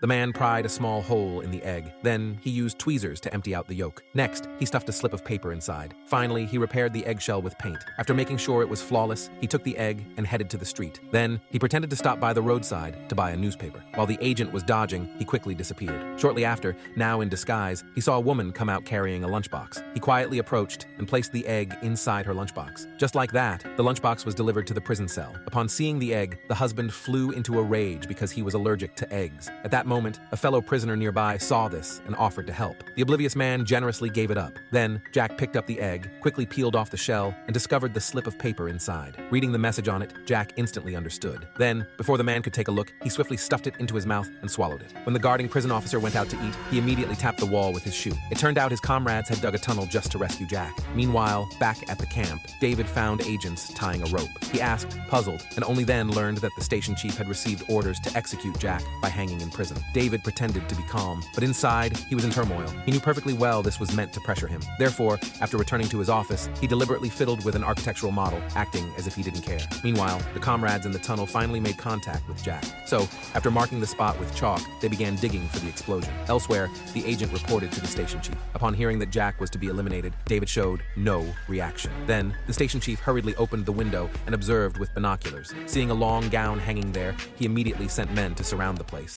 The man pried a small hole in the egg. Then he used tweezers to empty out the yolk. Next, he stuffed a slip of paper inside. Finally, he repaired the eggshell with paint. After making sure it was flawless, he took the egg and headed to the street. Then, he pretended to stop by the roadside to buy a newspaper. While the agent was dodging, he quickly disappeared. Shortly after, now in disguise, he saw a woman come out carrying a lunchbox. He quietly approached and placed the egg inside her lunchbox. Just like that, the lunchbox was delivered to the prison cell. Upon seeing the egg, the husband flew into a rage because he was allergic to eggs. At that moment, a fellow prisoner nearby saw this and offered to help. The oblivious man generously gave it up. Then, Jack picked up the egg, quickly peeled off the shell, and discovered the slip of paper inside. Reading the message on it, Jack instantly understood. Then, before the man could take a look, he swiftly stuffed it into his mouth and swallowed it. When the guarding prison officer went out to eat, he immediately tapped the wall with his shoe. It turned out his comrades had dug a tunnel just to rescue Jack. Meanwhile, back at the camp, David found agents tying a rope. He asked, puzzled, and only then learned that the station chief had received orders to execute Jack by hanging in prison. David pretended to be calm, but inside, he was in turmoil. He knew perfectly well this was meant to pressure him. Therefore, after returning to his office, he deliberately fiddled with an architectural model, acting as if he didn't care. Meanwhile, the comrades in the tunnel finally made contact with Jack. So, after marking the spot with chalk, they began digging for the explosion. Elsewhere, the agent reported to the station chief. Upon hearing that Jack was to be eliminated, David showed no reaction. Then, the station chief hurriedly opened the window and observed with binoculars. Seeing a long gown hanging there, he immediately sent men to surround the place.